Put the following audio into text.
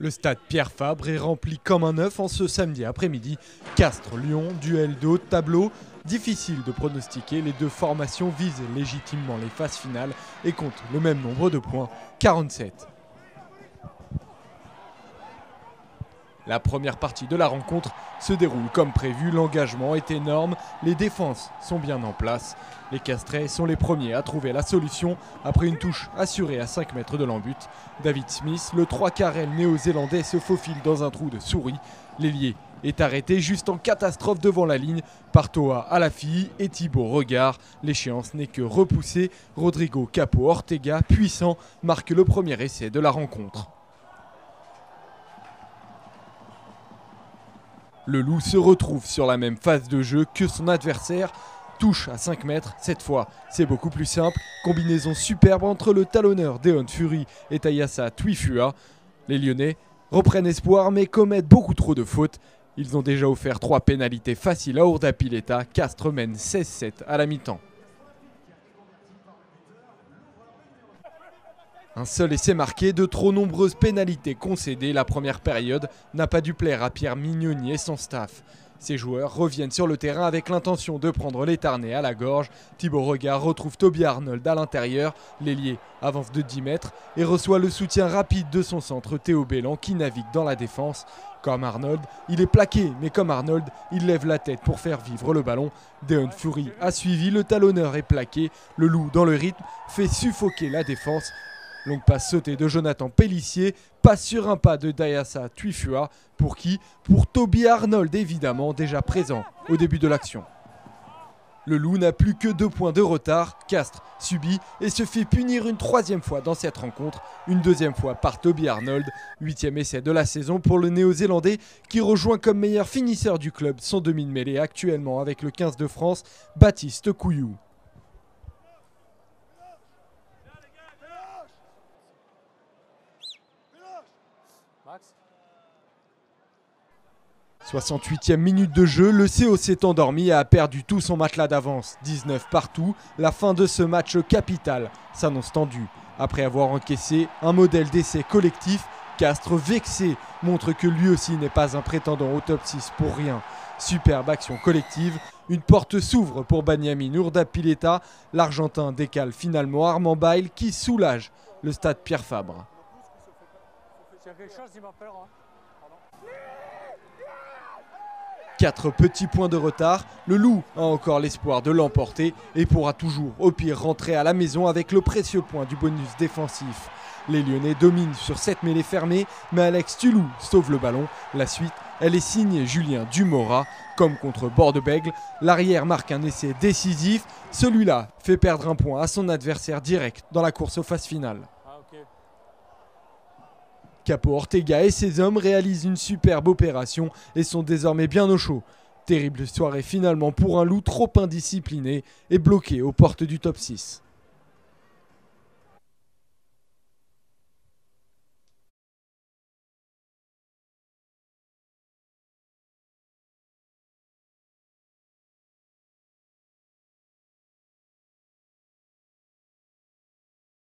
Le stade Pierre Fabre est rempli comme un œuf en ce samedi après-midi. Castres-Lyon, duel de haut de tableau. Difficile de pronostiquer, les deux formations visent légitimement les phases finales et comptent le même nombre de points, 47. La première partie de la rencontre se déroule comme prévu, l'engagement est énorme, les défenses sont bien en place. Les Castrais sont les premiers à trouver la solution après une touche assurée à 5 mètres de l'embut. David Smith, le 3 carrel néo-zélandais, se faufile dans un trou de souris. L'ailier est arrêté juste en catastrophe devant la ligne par Toa Alafi et Thibaut Regard. L'échéance n'est que repoussée. Rodrigo Capo Ortega, puissant, marque le premier essai de la rencontre. Le Loup se retrouve sur la même phase de jeu que son adversaire. Touche à 5 mètres, cette fois c'est beaucoup plus simple. Combinaison superbe entre le talonneur Deon Fury et Tayassa Tuifua. Les Lyonnais reprennent espoir mais commettent beaucoup trop de fautes. Ils ont déjà offert 3 pénalités faciles à Urdapilleta. Castres mène 16-7 à la mi-temps. Un seul essai marqué, de trop nombreuses pénalités concédées. La première période n'a pas dû plaire à Pierre Mignoni et son staff. Ces joueurs reviennent sur le terrain avec l'intention de prendre les Tarnais à la gorge. Thibaut Regard retrouve Toby Arnold à l'intérieur. L'ailier avance de 10 mètres et reçoit le soutien rapide de son centre Théo Bellan qui navigue dans la défense. Comme Arnold, il est plaqué, mais comme Arnold, il lève la tête pour faire vivre le ballon. Deon Fury a suivi, le talonneur est plaqué. Le Loup, dans le rythme, fait suffoquer la défense. Longue passe sautée de Jonathan Pellissier, passe sur un pas de Tayassa Tuifua. Pour qui? Pour Toby Arnold, évidemment, déjà présent au début de l'action. Le Loup n'a plus que 2 points de retard. Castres subit et se fait punir une 3e fois dans cette rencontre. Une 2e fois par Toby Arnold. 8e essai de la saison pour le Néo-Zélandais qui rejoint comme meilleur finisseur du club son demi de mêlée actuellement avec le 15 de France, Baptiste Couillou. Max. 68e minute de jeu, le CO s'est endormi et a perdu tout son matelas d'avance. 19 partout, la fin de ce match capital s'annonce tendue. Après avoir encaissé un modèle d'essai collectif, Castres, vexé, montre que lui aussi n'est pas un prétendant au top 6 pour rien. Superbe action collective, une porte s'ouvre pour Banyamine Urdapilleta. L'Argentin décale finalement Armand Bail qui soulage le stade Pierre Fabre. S'il y a quelque chose, il m'appellera. 4 petits points de retard, le Loup a encore l'espoir de l'emporter et pourra toujours au pire rentrer à la maison avec le précieux point du bonus défensif. Les Lyonnais dominent sur 7 mêlées fermées, mais Alex Tulou sauve le ballon. La suite, elle est signée Julien Dumora. Comme contre Bordeaux-Bègles, l'arrière marque un essai décisif. Celui-là fait perdre un point à son adversaire direct dans la course aux phases finales. Capo Ortega et ses hommes réalisent une superbe opération et sont désormais bien au chaud. Terrible soirée finalement pour un Loup trop indiscipliné et bloqué aux portes du top 6.